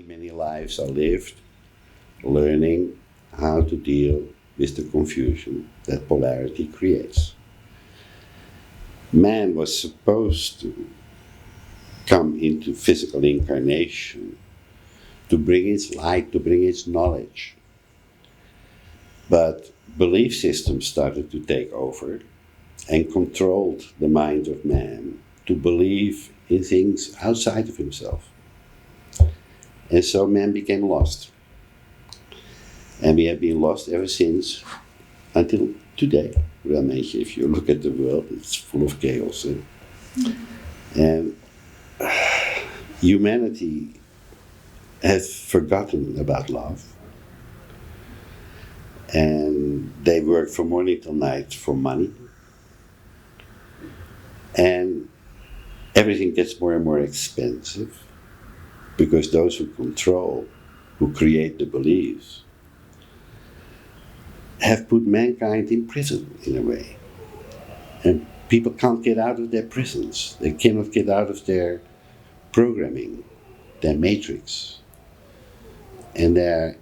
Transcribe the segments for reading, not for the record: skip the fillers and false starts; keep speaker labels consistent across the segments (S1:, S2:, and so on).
S1: many lives are lived learning how to deal with the confusion that polarity creates. Man was supposed to come into physical incarnation to bring its light, to bring its knowledge. But belief systems started to take over and controlled the mind of man to believe in things outside of himself. And so man became lost. And we have been lost ever since until today. Well, if you look at the world, it's full of chaos. And humanity has forgotten about love. And they work from morning till night for money. And everything gets more and more expensive because those who control, who create the beliefs, have put mankind in prison in a way. And people can't get out of their prisons. They cannot get out of their programming, their matrix. And they're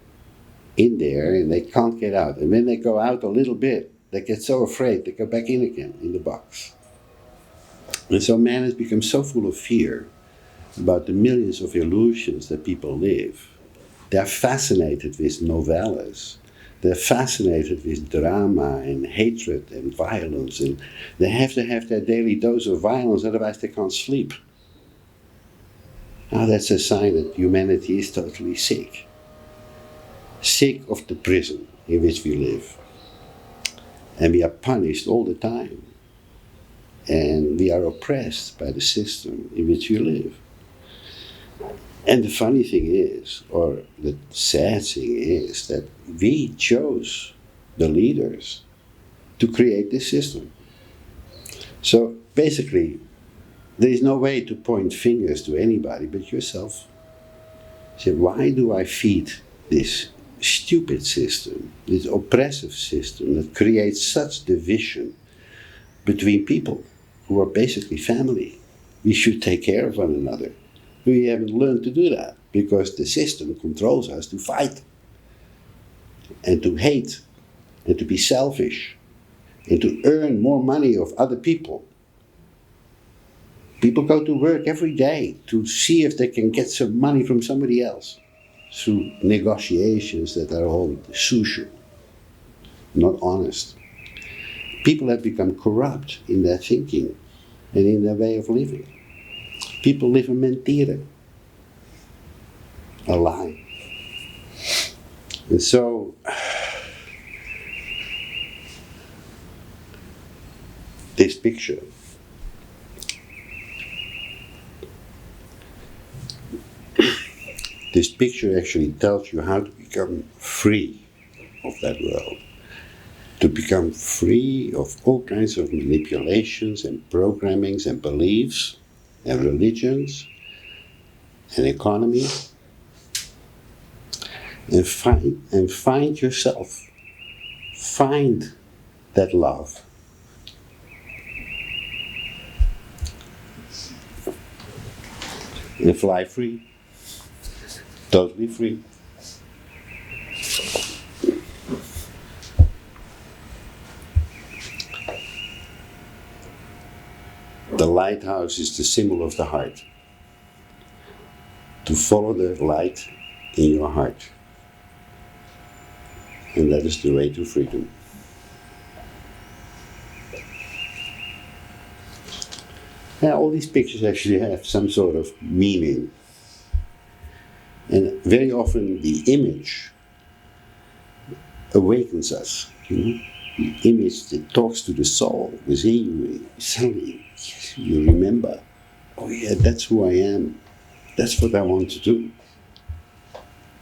S1: in there and they can't get out. And when they go out a little bit, they get so afraid they go back in again in the box. And so man has become so full of fear about the millions of illusions that people live. They're fascinated with novellas. They're fascinated with drama and hatred and violence. And they have to have their daily dose of violence, otherwise they can't sleep. Now that's a sign that humanity is totally sick. Sick of the prison in which we live. And we are punished all the time. And we are oppressed by the system in which we live. And the funny thing is, or the sad thing is, that we chose the leaders to create this system. So basically, there is no way to point fingers to anybody but yourself. Say, why do I feed this stupid system, this oppressive system that creates such division between people who are basically family? We should take care of one another. We haven't learned to do that because the system controls us to fight and to hate and to be selfish and to earn more money of other people. People go to work every day to see if they can get some money from somebody else through negotiations that are all social, not honest. People have become corrupt in their thinking and in their way of living. People live in mentira, a lie. And so, this picture actually tells you how to become free of that world. To become free of all kinds of manipulations and programmings and beliefs and religions and economy, and find yourself. Find that love. And fly free. Totally free. The lighthouse is the symbol of the heart. To follow the light in your heart. And that is the way to freedom. Now, all these pictures actually have some sort of meaning. And very often the image awakens us, The image that talks to the soul within you. Suddenly, you remember, oh yeah, that's who I am. That's what I want to do.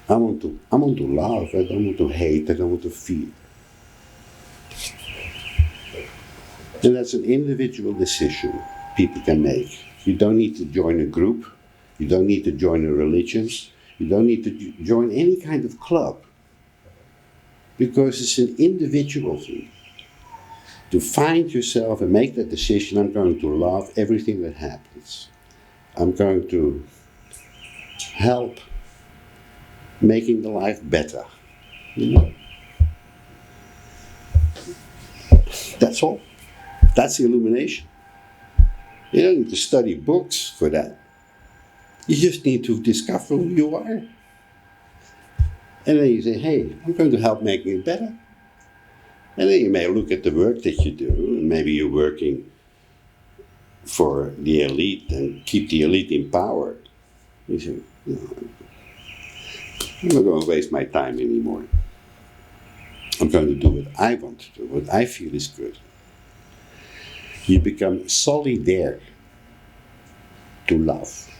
S1: I want to love, I don't want to hate, I don't want to fear. And that's an individual decision people can make. You don't need to join a group, you don't need to join a religion, you don't need to join any kind of club. Because it's an individual thing. To find yourself and make that decision, I'm going to love everything that happens. I'm going to help making the life better. You know? That's all. That's illumination. You don't need to study books for that. You just need to discover who you are. And then you say, hey, I'm going to help making it better. And then you may look at the work that you do, and maybe you're working for the elite and keep the elite empowered. You say, no, I'm not going to waste my time anymore. I'm going to do what I want to do, what I feel is good. You become solidaire to love.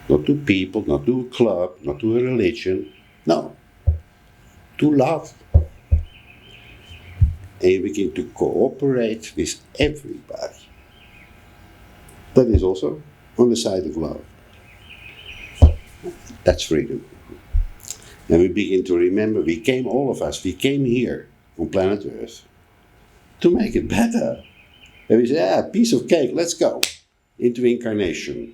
S1: Not to people, not to a club, not to a religion. No, to love. And you begin to cooperate with everybody. That is also on the side of love. That's freedom. And we begin to remember, all of us, we came here on planet Earth to make it better. And we say, piece of cake, let's go into incarnation.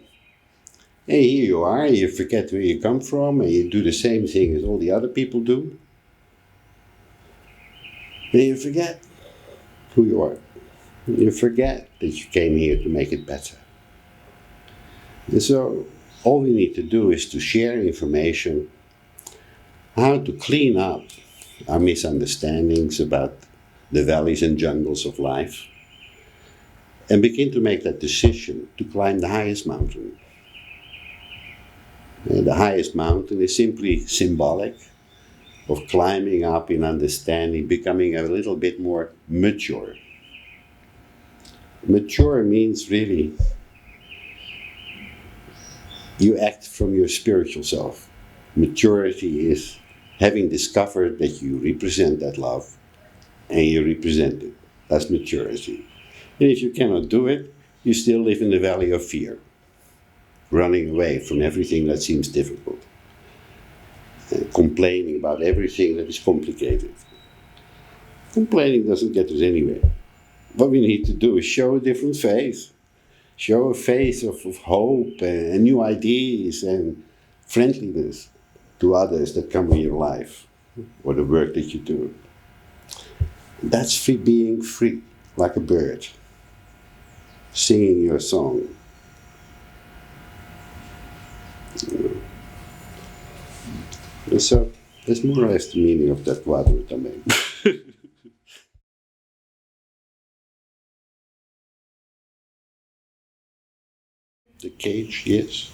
S1: And here you are, you forget where you come from, and you do the same thing as all the other people do. And you forget who you are. You forget that you came here to make it better. And so, all we need to do is to share information, how to clean up our misunderstandings about the valleys and jungles of life, and begin to make that decision to climb the highest mountain. And the highest mountain is simply symbolic of climbing up in understanding, becoming a little bit more mature. Mature means really you act from your spiritual self. Maturity is having discovered that you represent that love and you represent it. That's maturity. And if you cannot do it, you still live in the valley of fear, running away from everything that seems difficult, and complaining about everything that is complicated. Complaining doesn't get us anywhere. What we need to do is show a different face. Show a face of hope and new ideas and friendliness to others that come in your life or the work that you do. That's being free, like a bird, singing your song. And so that's more or less the meaning of that quadrant I made. The cage, yes.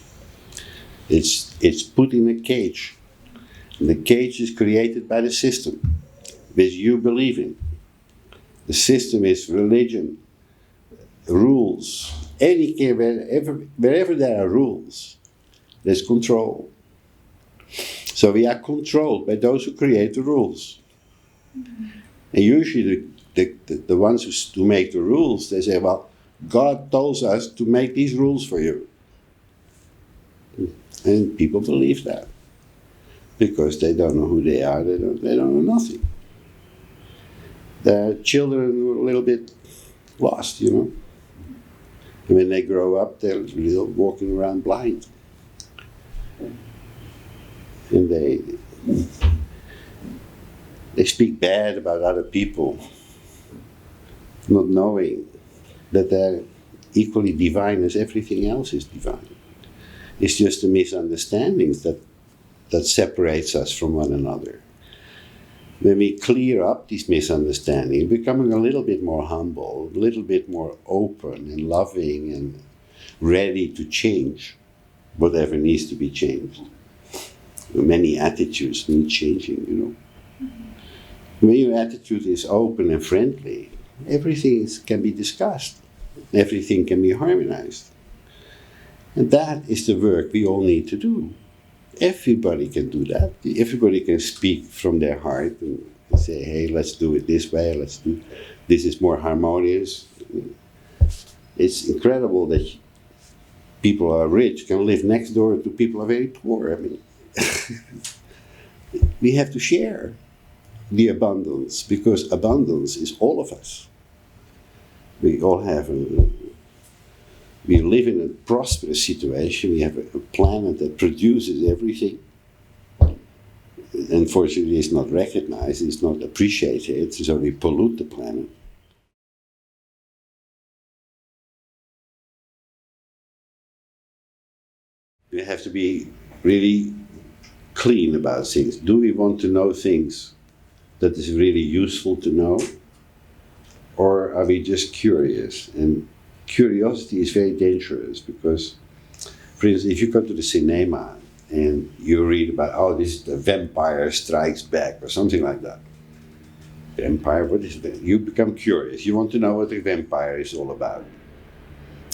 S1: It's put in a cage. And the cage is created by the system, which you believe in. The system is religion, rules. Wherever there are rules, there's control. So we are controlled by those who create the rules. And usually the ones who make the rules, they say, well, God told us to make these rules for you. And people believe that. Because they don't know who they are, they don't know nothing. The children were a little bit lost, you know. And when they grow up, they're walking around blind. And they speak bad about other people, not knowing that they're equally divine as everything else is divine. It's just the misunderstandings that separates us from one another. When we clear up these misunderstandings, becoming a little bit more humble, a little bit more open and loving and ready to change whatever needs to be changed. Many attitudes need changing, you know. When your attitude is open and friendly, everything can be discussed. Everything can be harmonized. And that is the work we all need to do. Everybody can do that. Everybody can speak from their heart and say, hey, let's do it this way, this is more harmonious. It's incredible that people who are rich can live next door to people who are very poor. I mean, we have to share the abundance, because abundance is all of us. We all have We live in a prosperous situation. We have a planet that produces everything. Unfortunately, it's not recognized, it's not appreciated, so we pollute the planet. We have to be really clean about things. Do we want to know things that is really useful to know? Or are we just curious? And curiosity is very dangerous because, for instance, if you go to the cinema and you read about, oh, this is the Vampire Strikes Back or something like that. Vampire, what is that? You become curious. You want to know what the vampire is all about.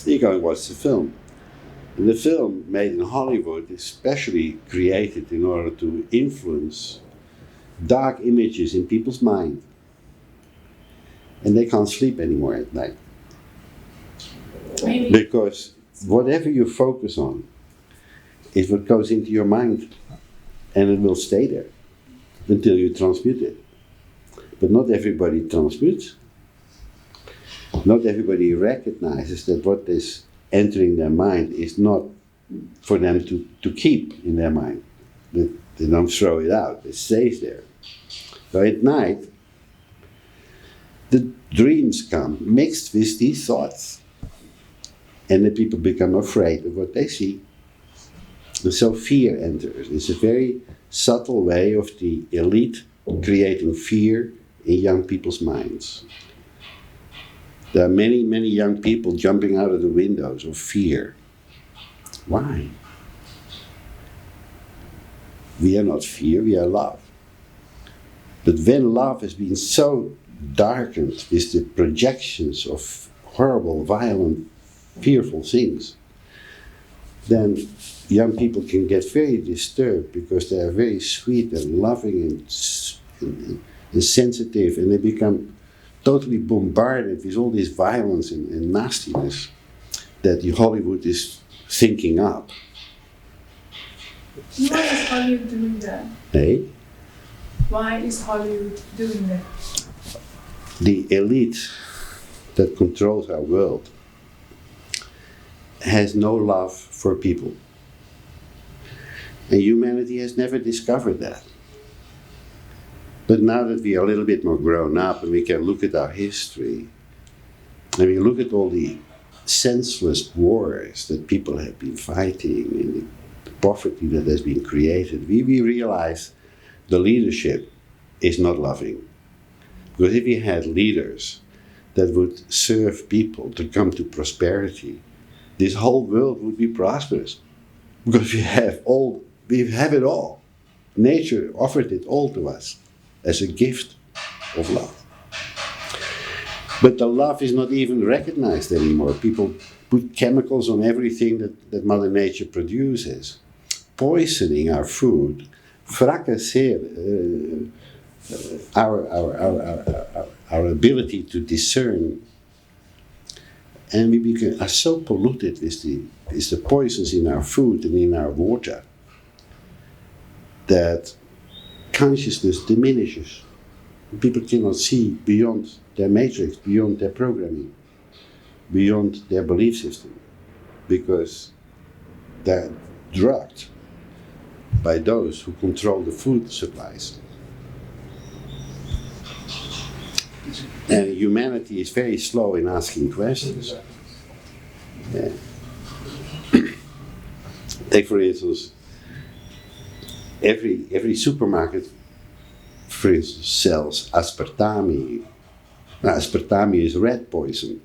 S1: You go and watch the film. And the film made in Hollywood is specially created in order to influence dark images in people's mind. And they can't sleep anymore at night.
S2: Maybe.
S1: Because whatever you focus on is what goes into your mind, and it will stay there until you transmute it. But not everybody transmutes. Not everybody recognizes that what is entering their mind is not for them to keep in their mind. They don't throw it out, it stays there. So at night, the dreams come mixed with these thoughts. And the people become afraid of what they see. And so fear enters. It's a very subtle way of the elite creating fear in young people's minds. There are many, many young people jumping out of the windows of fear. Why? We are not fear, we are love. But when love has been so darkened with the projections of horrible, violent, fearful things, then young people can get very disturbed because they are very sweet and loving and sensitive, and they become totally bombarded with all this violence and nastiness that Hollywood is thinking up.
S2: Why is Hollywood doing that?
S1: Hey?
S2: Why is Hollywood doing that?
S1: The elite that controls our world has no love for people. And humanity has never discovered that. But now that we are a little bit more grown up and we can look at our history, and we look at all the senseless wars that people have been fighting and the poverty that has been created, we realize the leadership is not loving. Because if we had leaders that would serve people to come to prosperity, this whole world would be prosperous. Because we have it all. Nature offered it all to us as a gift of love. But the love is not even recognized anymore. People put chemicals on everything that Mother Nature produces, poisoning our food, fracasser our ability to discern. And we are so polluted with the poisons in our food and in our water that consciousness diminishes. People cannot see beyond their matrix, beyond their programming, beyond their belief system, because they're drugged by those who control the food supplies. And humanity is very slow in asking questions. Yeah. Take, for instance, every supermarket, for instance, sells aspartame. Now, aspartame is rat poison.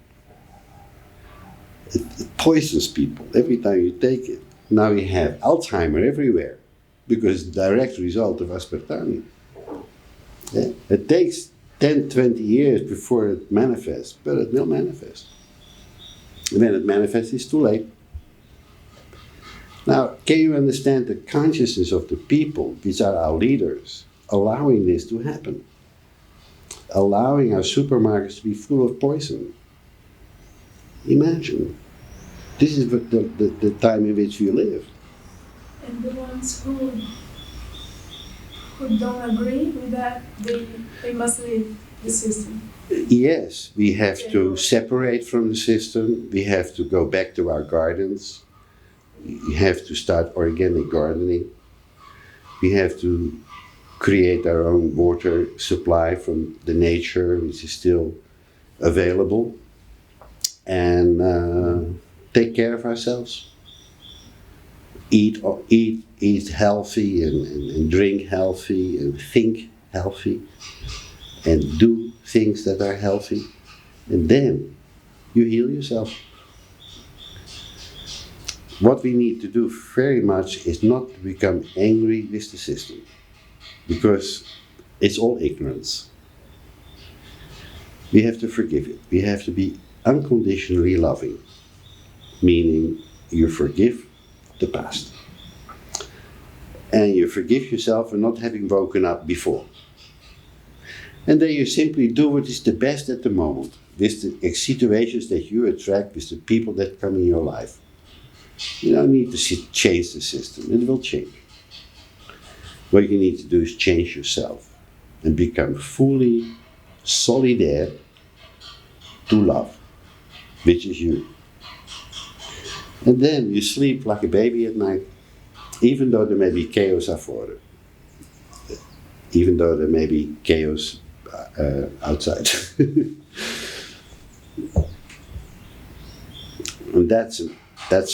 S1: It poisons people every time you take it. Now we have Alzheimer everywhere because it's a direct result of aspartame. Yeah? It takes 10, 20 years before it manifests, but it will manifest. And when it manifests, it's too late. Now, can you understand the consciousness of the people, which are our leaders, allowing this to happen? Allowing our supermarkets to be full of poison. Imagine. This is the time in which we live.
S2: And the ones who don't agree with that, they must leave. the system.
S1: Yes, we have to separate from the system. We have to go back to our gardens. We have to start organic gardening. We have to create our own water supply from the nature, which is still available, and take care of ourselves. Eat healthy, and drink healthy, and think healthy, and do things that are healthy, and then you heal yourself. What we need to do very much is not to become angry with the system, because it's all ignorance. We have to forgive it. We have to be unconditionally loving, meaning you forgive the past. And you forgive yourself for not having woken up before. And then you simply do what is the best at the moment, with the situations that you attract, with the people that come in your life. You don't need to change the system, it will change. What you need to do is change yourself and become fully solidaire to love, which is you. And then you sleep like a baby at night, even though there may be chaos afuera, even though there may be chaos outside. And that's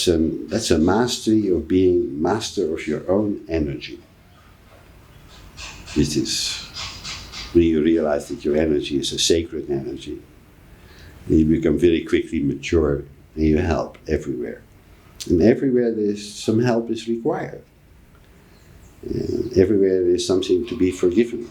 S1: a mastery of being master of your own energy. This is when you realize that your energy is a sacred energy. And you become very quickly mature, and you help everywhere. And everywhere some help is required. And everywhere there's something to be forgiven.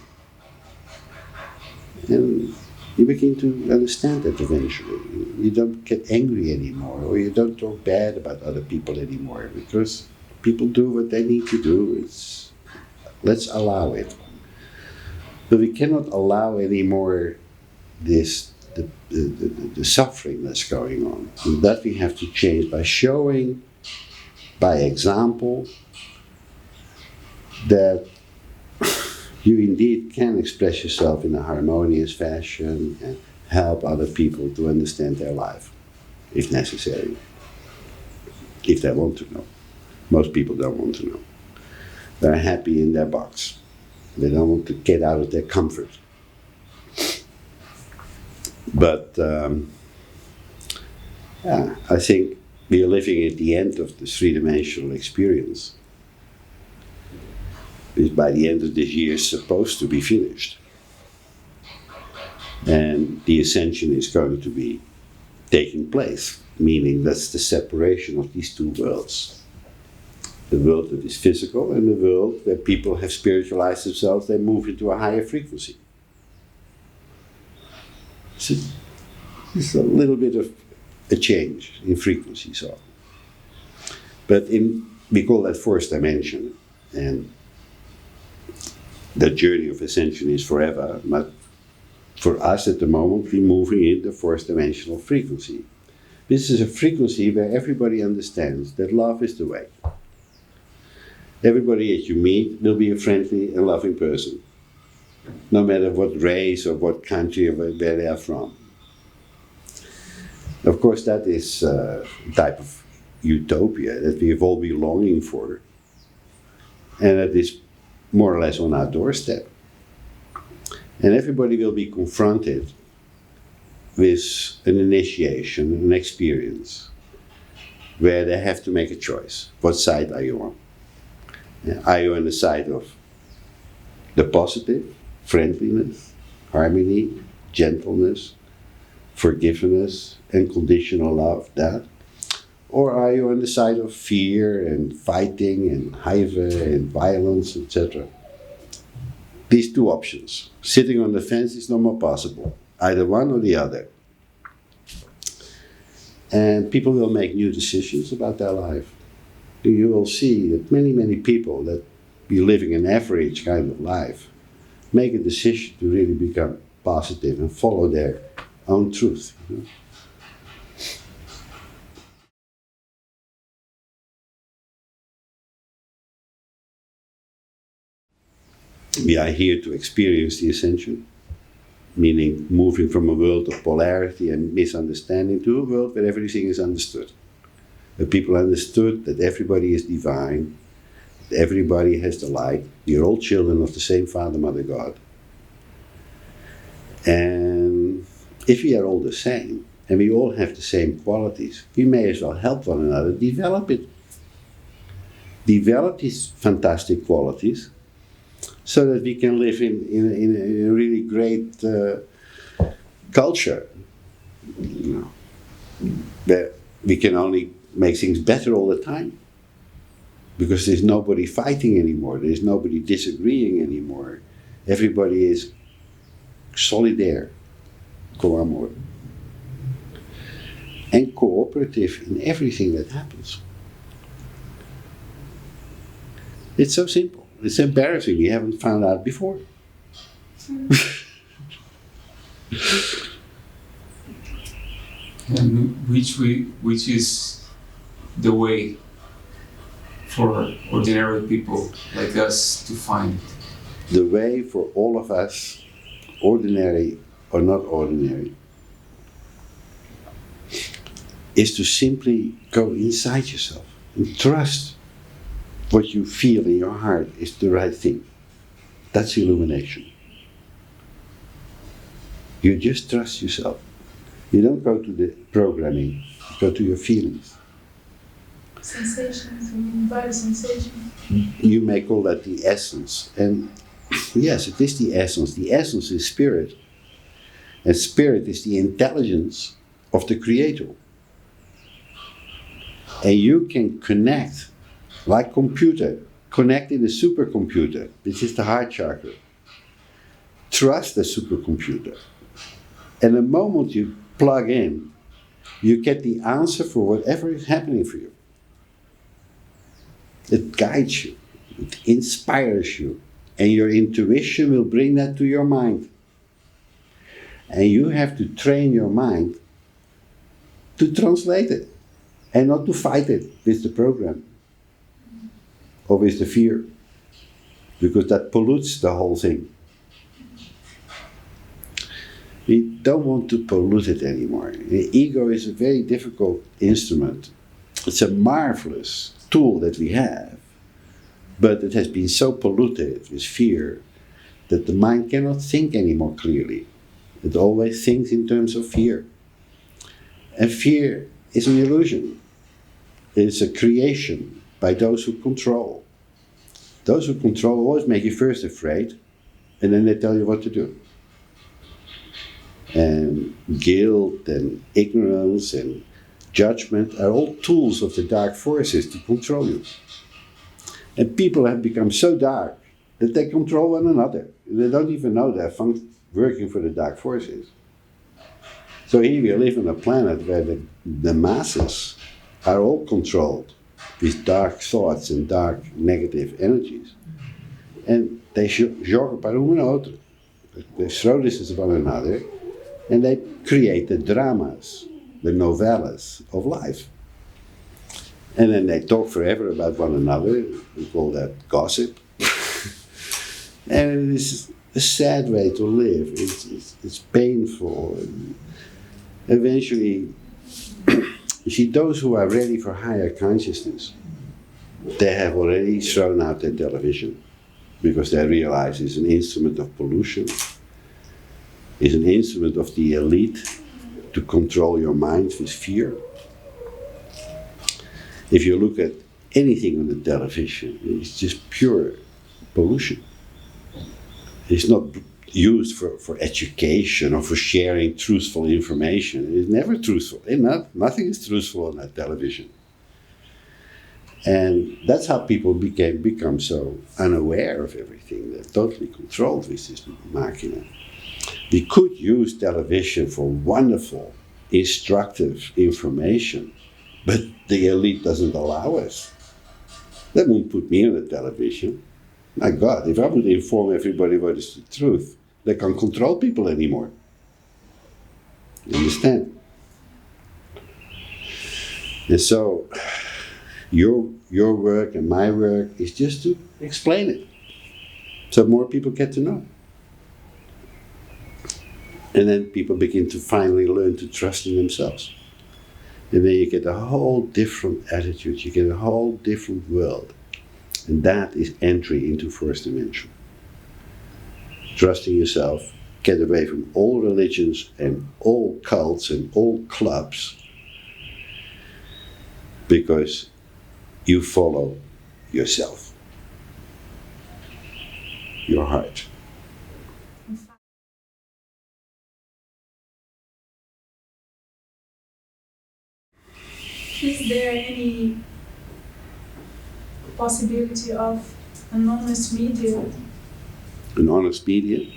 S1: And you begin to understand that eventually. You don't get angry anymore, or you don't talk bad about other people anymore, because people do what they need to do. Let's allow it. But we cannot allow anymore the suffering that's going on. And that we have to change by showing, by example, that you indeed can express yourself in a harmonious fashion and help other people to understand their life, if necessary, if they want to know. Most people don't want to know. They're happy in their box. They don't want to get out of their comfort. But I think we are living at the end of the three-dimensional experience, which by the end of this year is supposed to be finished. And the ascension is going to be taking place, meaning that's the separation of these two worlds. The world that is physical and the world where people have spiritualized themselves, they move into a higher frequency. So it's a little bit of a change in frequency. So. But we call that fourth dimension, and the journey of ascension is forever, but for us at the moment we're moving in the fourth dimensional frequency. This is a frequency where everybody understands that love is the way. Everybody that you meet will be a friendly and loving person, no matter what race or what country or where they are from. Of course, that is a type of utopia that we've all been longing for, and that is more or less on our doorstep. And everybody will be confronted with an initiation, an experience, where they have to make a choice. What side are you on? Are you on the side of the positive, friendliness, harmony, gentleness, forgiveness, unconditional love, that? Or are you on the side of fear and fighting and huiver and violence, etc.? These two options. Sitting on the fence is no more possible. Either one or the other. And people will make new decisions about their life. You will see that many, many people that be living an average kind of life make a decision to really become positive and follow their own truth. You know? We are here to experience the ascension. meaning moving from a world of polarity and misunderstanding to a world where everything is understood. Where people understood that everybody is divine, that everybody has the light, we are all children of the same Father, Mother, God. And if we are all the same, and we all have the same qualities, we may as well help one another develop it. Develop these fantastic qualities so that we can live in a really great culture, you know, where we can only make things better all the time. Because there's nobody fighting anymore, there's nobody disagreeing anymore. Everybody is solidaire, con amor. And cooperative in everything that happens. It's so simple. It's embarrassing we haven't found out before.
S3: And which is the way for ordinary people like us to find it?
S1: The way for all of us, ordinary or not ordinary, is to simply go inside yourself and trust what you feel in your heart is the right thing. That's illumination. You just trust yourself. You don't go to the programming, you go to your feelings.
S2: Sensations, body sensation.
S1: You may call that the essence. And yes, it is the essence. The essence is spirit. And spirit is the intelligence of the Creator. And you can connect, like computer, connect in a supercomputer, which is the heart chakra. Trust the supercomputer. And the moment you plug in, you get the answer for whatever is happening for you. It guides you, it inspires you, and your intuition will bring that to your mind. And you have to train your mind to translate it, and not to fight it with the program, or with the fear, because that pollutes the whole thing. We don't want to pollute it anymore. The ego is a very difficult instrument. It's a marvelous tool that we have, but it has been so polluted with fear that the mind cannot think anymore clearly. It always thinks in terms of fear. And fear is an illusion. It's a creation by those who control. Those who control always make you first afraid, and then they tell you what to do. And guilt and ignorance and judgment are all tools of the dark forces to control you. And people have become so dark that they control one another. They don't even know they're working for the dark forces. So here we live on a planet where the masses are all controlled with dark thoughts and dark negative energies. En they zorgen per een ander. They throw this at one another and they create the dramas, the novellas of life. And then they talk forever about one another. We call that gossip. And it is a sad way to live. It's painful. And eventually, you see, those who are ready for higher consciousness, they have already thrown out their television because they realize it's an instrument of pollution. It's an instrument of the elite to control your mind with fear. If you look at anything on the television, it's just pure pollution. It's not used for education or for sharing truthful information. It's never truthful. Nothing is truthful on that television. And that's how people become so unaware of everything. They're totally controlled with this machina. We could use television for wonderful, instructive information, but the elite doesn't allow us. They won't put me on the television. My God, if I would inform everybody what is the truth, they can't control people anymore. You understand? And so, your work and my work is just to explain it, so more people get to know. And then people begin to finally learn to trust in themselves. And then you get a whole different attitude, you get a whole different world. And that is entry into first dimension. Trusting yourself, get away from all religions and all cults and all clubs, because you follow yourself, your heart.
S2: Is there any possibility of an honest media?
S1: An honest media?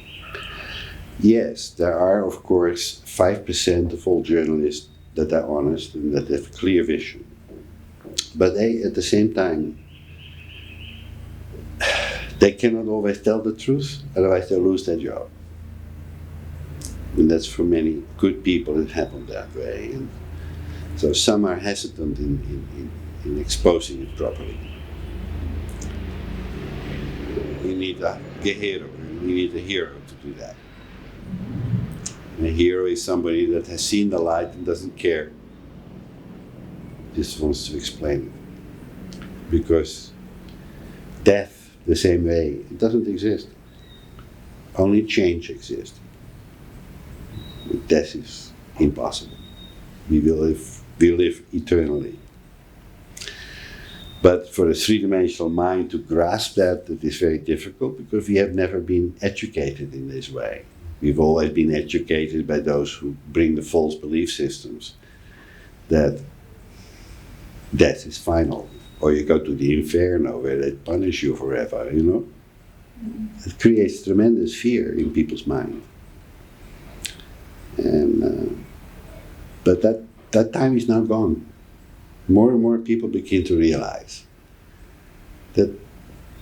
S1: Yes, there are, of course, 5% of all journalists that are honest and that have clear vision. But they, at the same time, they cannot always tell the truth, otherwise they'll lose their job. And that's for many good people, it happened that way. And so some are hesitant in exposing it properly. You need a hero, you need a hero to do that. And a hero is somebody that has seen the light and doesn't care, just wants to explain it. Because death, the same way, it doesn't exist. Only change exists. Death is impossible. We live eternally. But for a three-dimensional mind to grasp that, it is very difficult because we have never been educated in this way. We've always been educated by those who bring the false belief systems that death is final, or you go to the inferno where they punish you forever, you know? It creates tremendous fear in people's mind. And but that time is now gone. More and more people begin to realize that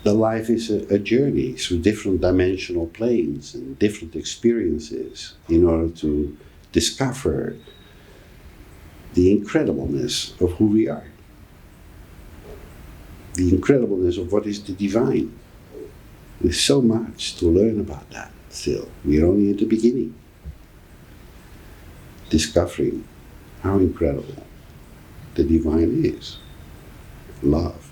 S1: the life is a journey through different dimensional planes and different experiences in order to discover the incredibleness of who we are. The incredibleness of what is the divine. There's so much to learn about that still. We're only at the beginning. Discovering how incredible the divine is. Love.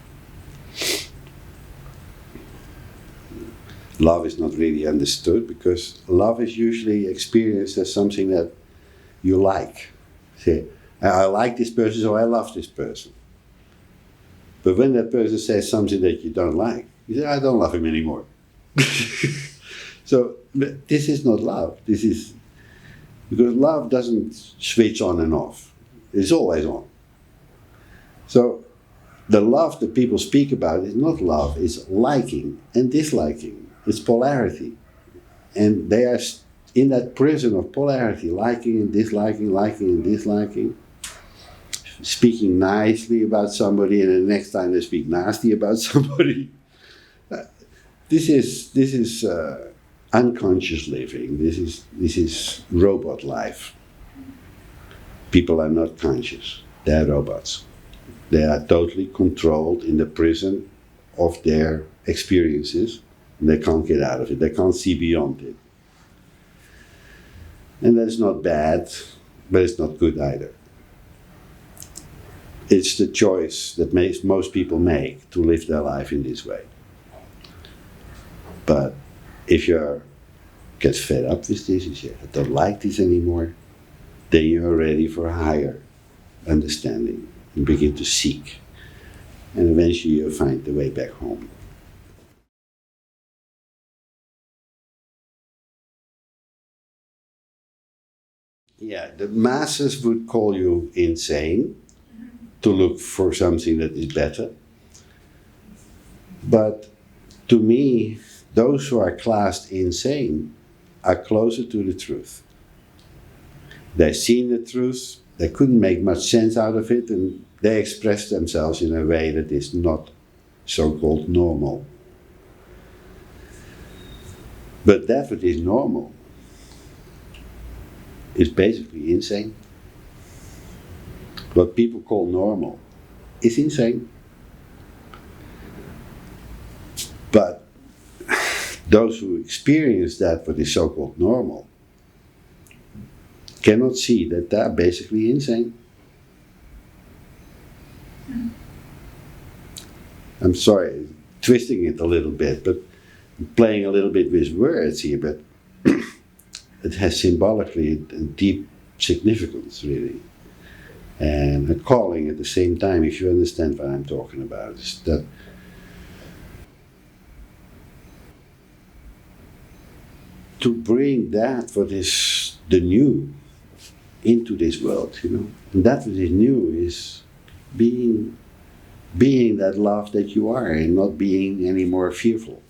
S1: Love is not really understood because love is usually experienced as something that you like. Say, I like this person, so I love this person. But when that person says something that you don't like, you say, I don't love him anymore. So this is not love. This is because love doesn't switch on and off. It's always on. So the love that people speak about is not love, it's liking and disliking. It's polarity. And they are in that prison of polarity, liking and disliking, liking and disliking. Speaking nicely about somebody and the next time they speak nasty about somebody. This is unconscious living. This is robot life. People are not conscious. They are robots. They are totally controlled in the prison of their experiences. And they can't get out of it. They can't see beyond it. And that's not bad, but it's not good either. It's the choice that most people make to live their life in this way. But if you get fed up with this, you say, I don't like this anymore, then you're ready for a higher understanding and begin to seek. And eventually you'll find the way back home. Yeah, the masses would call you insane to look for something that is better. But to me, those who are classed insane are closer to the truth. They've seen the truth, they couldn't make much sense out of it, and they express themselves in a way that is not so-called normal. But that which is normal is basically insane. What people call normal is insane. But those who experience that what is so-called normal cannot see that they're basically insane. I'm sorry, twisting it a little bit, but playing a little bit with words here, but it has symbolically a deep significance, really. And a calling at the same time, if you understand what I'm talking about, is that to bring that what is the new into this world, and that what is new is being that love that you are and not being any more fearful.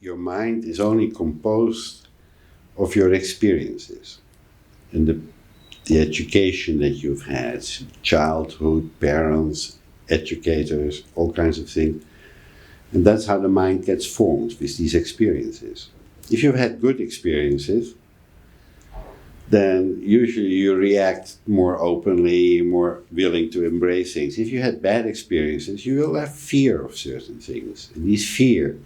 S1: Your mind is only composed of your experiences and the education that you've had, childhood, parents, educators, all kinds of things. And that's how the mind gets formed, with these experiences. If you've had good experiences, then usually you react more openly, more willing to embrace things. If you had bad experiences, you will have fear of certain things. And these fear,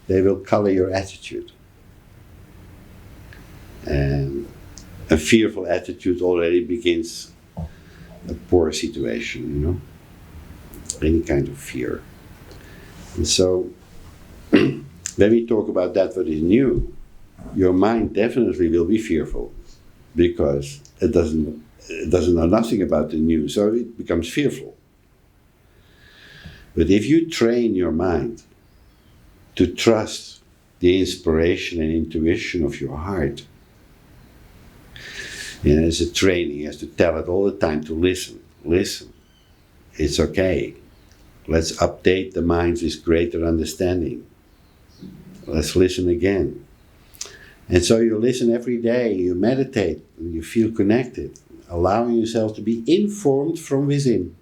S1: they will color your attitude. And a fearful attitude already begins a poor situation, any kind of fear. And so, when we talk about that what is new, your mind definitely will be fearful, because it doesn't know nothing about the new, so it becomes fearful. But if you train your mind to trust the inspiration and intuition of your heart, it's a training. You have to tell it all the time to listen. Listen. It's okay. Let's update the mind with greater understanding. Let's listen again. And so you listen every day, you meditate, and you feel connected, allowing yourself to be informed from within.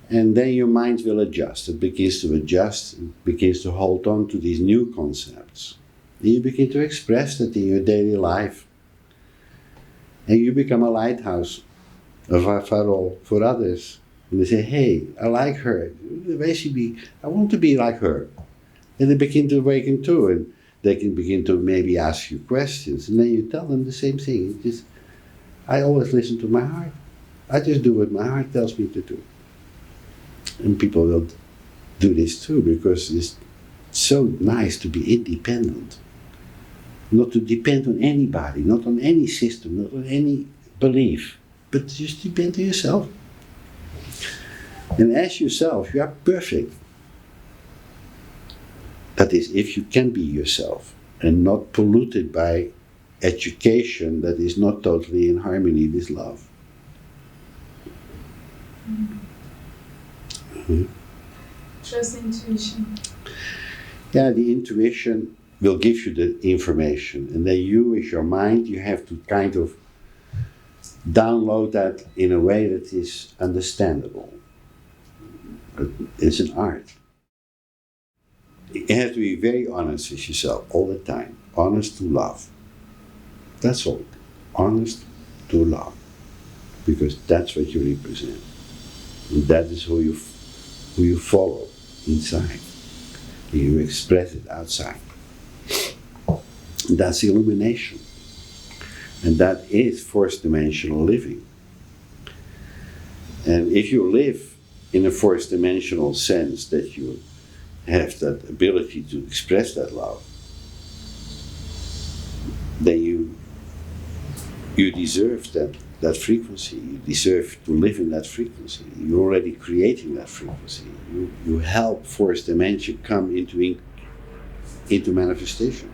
S1: And then your mind will adjust. It begins to adjust, it begins to hold on to these new concepts. And you begin to express that in your daily life. And you become a lighthouse of Farol for others. And they say, hey, I like her. The way she be, I want to be like her. And they begin to awaken too. And they can begin to maybe ask you questions. And then you tell them the same thing. I always listen to my heart. I just do what my heart tells me to do. And people will do this too, because it's so nice to be independent. Not to depend on anybody, not on any system, not on any belief, but just depend on yourself. And as yourself, you are perfect. That is, if you can be yourself and not polluted by education that is not totally in harmony with love.
S2: Just intuition.
S1: Yeah, the intuition will give you the information, and then you, with your mind, you have to kind of download that in a way that is understandable. It's an art. You have to be very honest with yourself all the time. Honest to love. That's all. Honest to love. Because that's what you represent. And that is who you follow inside. And you express it outside. And that's illumination. And that is fourth-dimensional living. And if you live in a fourth-dimensional sense, that you have that ability to express that love, then you deserve that frequency. You deserve to live in that frequency. You're already creating that frequency. You help fourth dimension come into manifestation.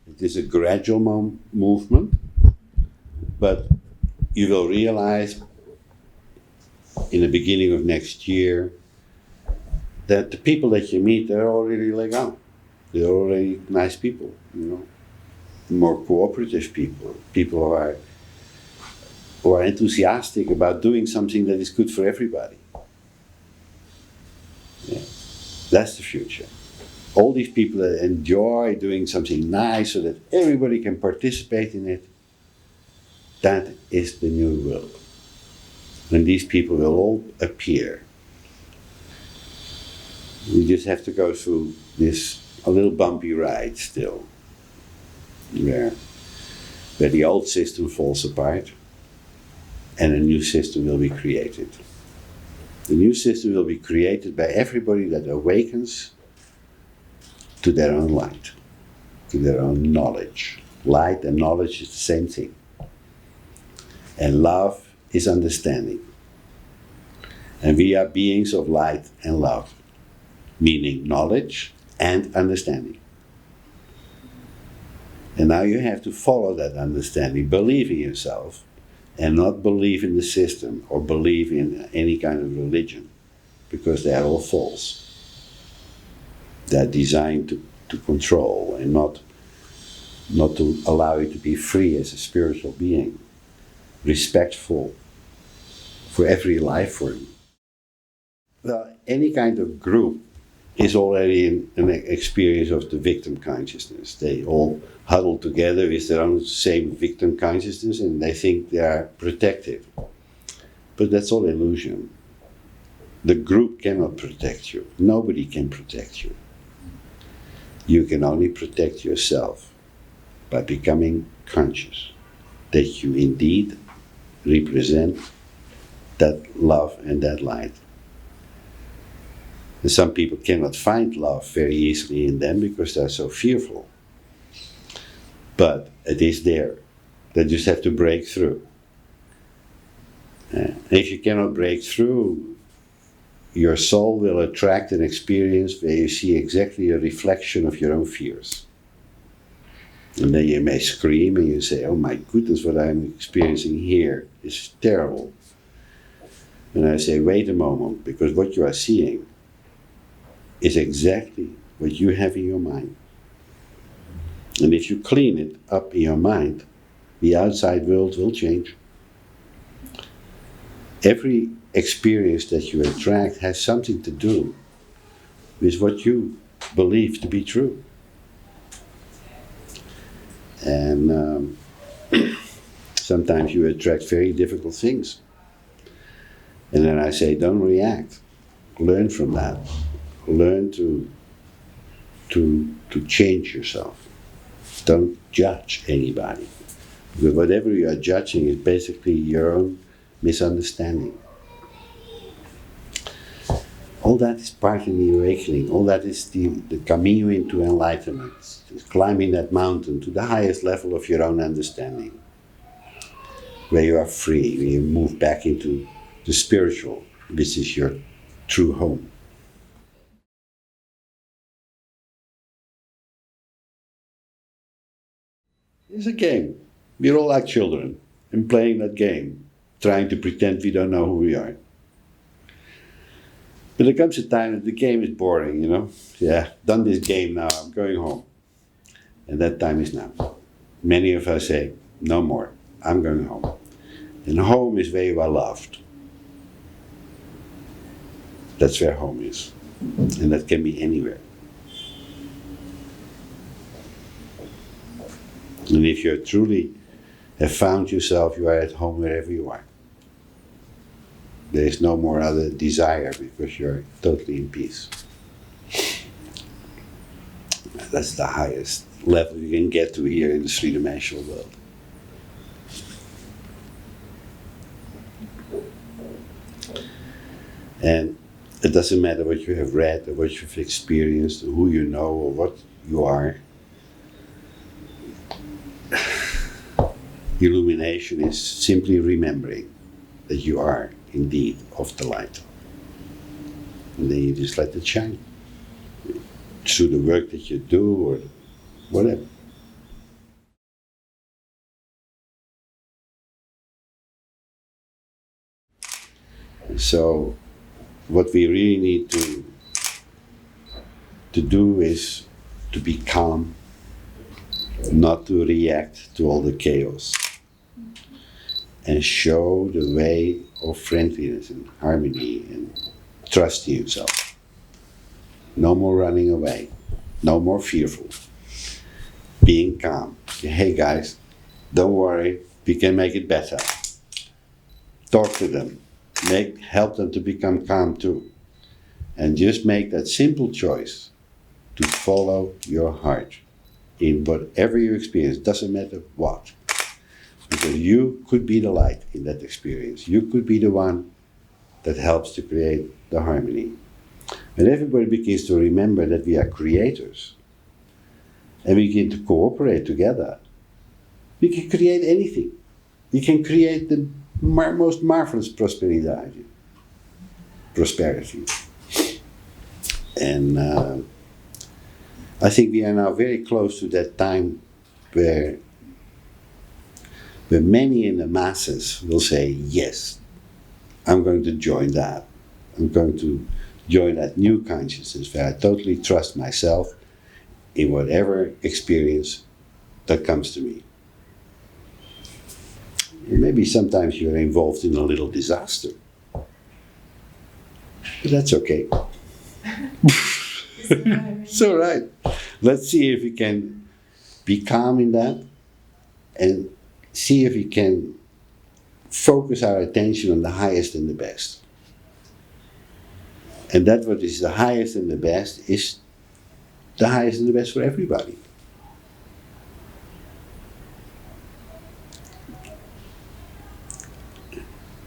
S1: It is a gradual movement, but you will realize in the beginning of next year that the people that you meet, they're already legal. They're already nice people, more cooperative people, people who are enthusiastic about doing something that is good for everybody. Yeah. That's the future. All these people that enjoy doing something nice so that everybody can participate in it, That is the new world. And these people will all appear. We just have to go through this a little bumpy ride still, where the old system falls apart and a new system will be created. The new system will be created by everybody that awakens to their own light, to their own knowledge. Light and knowledge is the same thing. And love is understanding. And we are beings of light and love, meaning knowledge and understanding. And now you have to follow that understanding, believe in yourself, and not believe in the system or believe in any kind of religion, because they are all false. They're designed to control and not to allow you to be free as a spiritual being, respectful for every life form. Well, any kind of group is already an experience of the victim consciousness. They all huddle together with their own same victim consciousness and they think they are protective. But that's all illusion. The group cannot protect you. Nobody can protect you. You can only protect yourself by becoming conscious that you indeed represent that love and that light. And some people cannot find love very easily in them because they're so fearful. But it is there. They just have to break through. If you cannot break through, your soul will attract an experience where you see exactly a reflection of your own fears. And then you may scream and you say, oh my goodness, what I'm experiencing here is terrible. And I say, wait a moment, because what you are seeing is exactly what you have in your mind. And if you clean it up in your mind, the outside world will change. Every experience that you attract has something to do with what you believe to be true. And sometimes you attract very difficult things. And then I say, don't react. Learn from that. Learn to change yourself. Don't judge anybody. Because whatever you are judging is basically your own misunderstanding. All that is part of the awakening. All that is the camino into enlightenment. It's climbing that mountain to the highest level of your own understanding. Where you are free, where you move back into the spiritual, which is your true home. It's a game. We're all like children and playing that game, trying to pretend we don't know who we are. But there comes a time that the game is boring, you know. Yeah, done this game now, I'm going home. And that time is now. Many of us say, no more, I'm going home. And home is where you are loved. That's where home is. And that can be anywhere. And if you truly have found yourself, you are at home wherever you are. There is no more other desire because you're totally in peace. That's the highest level you can get to here in the three-dimensional world. And it doesn't matter what you have read or what you've experienced or who you know or what you are. Illumination is simply remembering that you are indeed of the light. And then you just let it shine through the work that you do or whatever. So what we really need to do is to be calm, not to react to all the chaos, and show the way of friendliness and harmony and trust in yourself. No more running away, no more fearful. Being calm. Hey guys, don't worry, we can make it better. Talk to them, help them to become calm too. And just make that simple choice to follow your heart in whatever you experience, doesn't matter what. Because you could be the light in that experience. You could be the one that helps to create the harmony. When everybody begins to remember that we are creators and we begin to cooperate together, we can create anything. We can create the most marvelous prosperity. And I think we are now very close to that time where many in the masses will say, yes, I'm going to join that. I'm going to join that new consciousness where I totally trust myself in whatever experience that comes to me. And maybe sometimes you're involved in a little disaster. But that's okay. It's all right. Let's see if we can be calm in that and see if we can focus our attention on the highest and the best. And that what is the highest and the best is the highest and the best for everybody.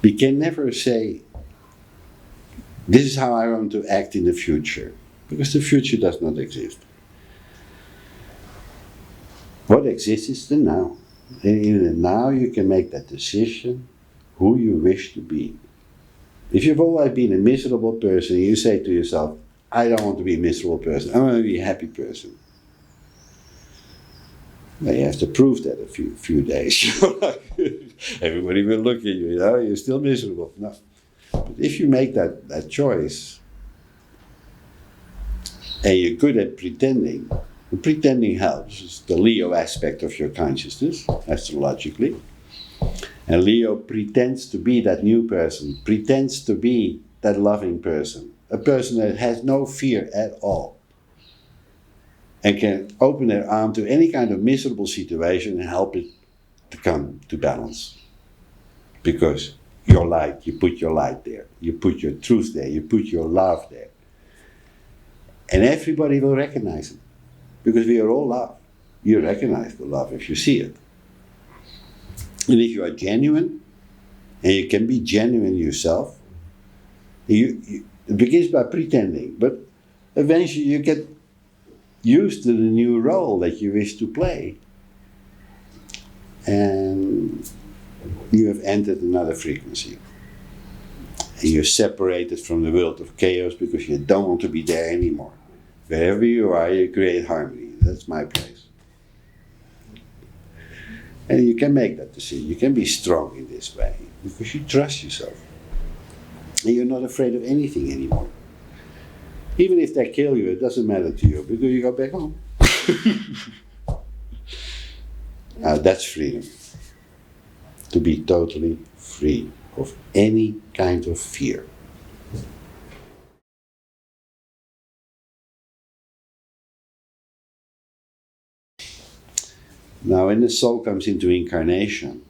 S1: We can never say, this is how I want to act in the future, because the future does not exist. What exists is the now. And in the now you can make that decision who you wish to be. If you've always been a miserable person, you say to yourself, I don't want to be a miserable person, I want to be a happy person. Well, you have to prove that a few days. Everybody will look at you, you're still miserable. No. But if you make that choice, and you're good at pretending, and pretending helps. It's the Leo aspect of your consciousness, astrologically. And Leo pretends to be that new person, pretends to be that loving person, a person that has no fear at all, and can open their arm to any kind of miserable situation and help it to come to balance. Because your light, you put your light there, you put your truth there, you put your love there. And everybody will recognize it, because we are all love. You recognize the love if you see it. And if you are genuine, and you can be genuine yourself, it begins by pretending, but eventually you get used to the new role that you wish to play. And you have entered another frequency. And you're separated from the world of chaos because you don't want to be there anymore. Wherever you are, you create harmony. That's my place. And you can make that decision. You can be strong in this way because you trust yourself. And you're not afraid of anything anymore. Even if they kill you, it doesn't matter to you because you go back home. That's freedom. To be totally free of any kind of fear. Now, when the soul comes into incarnation,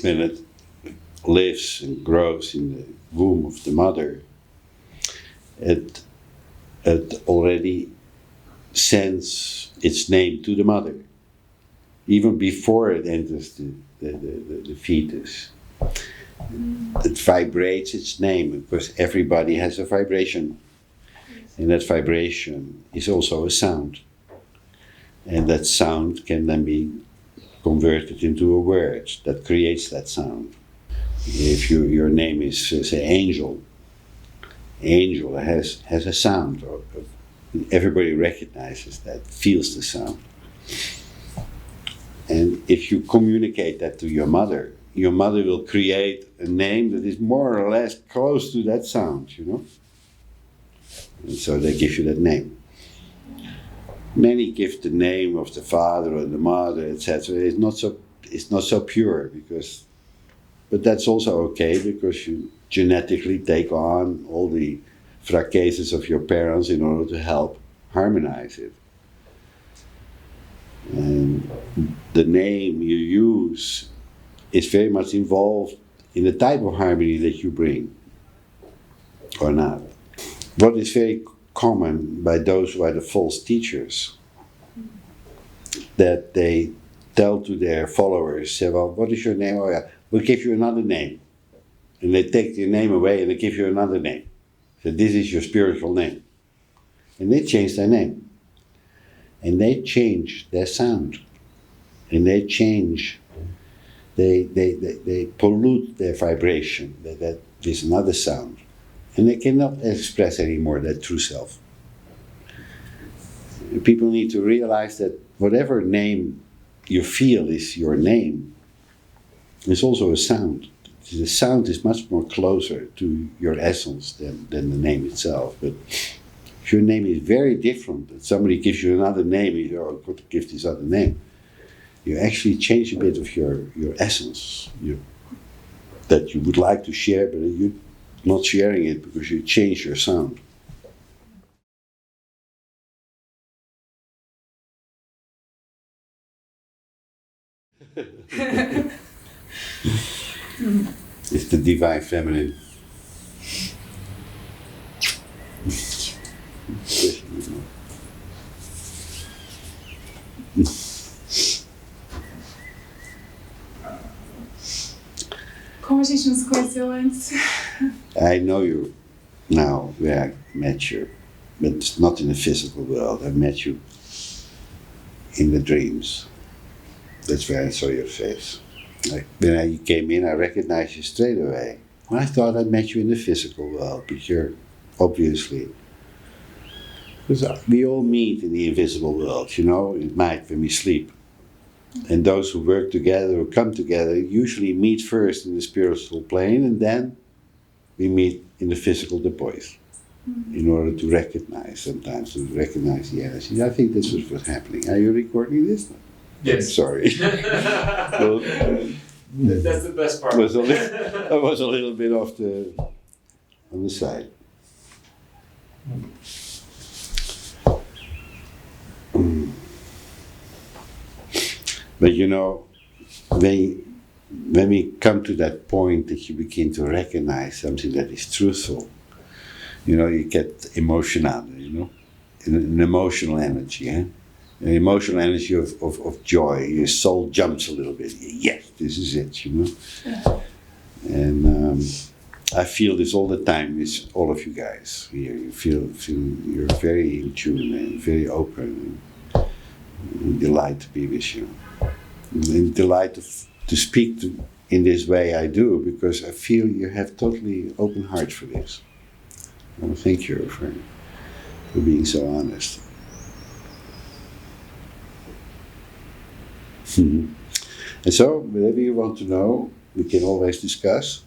S1: when it lives and grows in the womb of the mother, it already sends its name to the mother, even before it enters the fetus. It vibrates its name because everybody has a vibration, and that vibration is also a sound. And that sound can then be converted into a word that creates that sound. If your name is, say, Angel, Angel has a sound. Everybody recognizes that, feels the sound. And if you communicate that to your mother will create a name that is more or less close to that sound, you know? And so they give you that name. Many give the name of the father or the mother, etc. It's not so pure but that's also okay because you genetically take on all the fracasses of your parents in order to help harmonize it. And the name you use is very much involved in the type of harmony that you bring, or not. What is very common by those who are the false teachers, that they tell to their followers, say, well, what is your name? Oh yeah, we'll give you another name. And they take your name away and they give you another name. So this is your spiritual name. And they change their name. And they change their sound. And they change, they pollute their vibration. That is another sound. And they cannot express anymore their true self. People need to realize that whatever name you feel is your name, is also a sound. The sound is much more closer to your essence than the name itself. But if your name is very different, and somebody gives you another name, you go, I've got to give this other name, you actually change a bit of your essence that you would like to share, but you're not sharing it because you change your sound. It's the divine feminine.
S2: Como a gente não se conheceu antes?
S1: I know you now where I met you, but not in the physical world. I met you in the dreams. That's where I saw your face. When I came in, I recognized you straight away. I thought I met you in the physical world, but you're obviously... Because we all meet in the invisible world, you know, at night when we sleep. And those who work together or come together usually meet first in the spiritual plane, and then we meet in the physical depois, in order to recognize, sometimes to recognize the energy. I think this was what's happening. Are you recording this?
S3: Yes.
S1: Sorry. Well,
S3: That's the best part.
S1: I was a little bit on the side. But you know, when we come to that point that you begin to recognize something that is truthful, you know, you get emotional, you know, an emotional energy, eh? An emotional energy of joy. Your soul jumps a little bit. Yes, this is it, you know. Yeah. And I feel this all the time with all of you guys here. You feel you're very in tune and very open, and delight to be with you. And delight to speak in this way I do, because I feel you have totally open heart for this. Well, thank you for being so honest. And so, whatever you want to know, we can always discuss.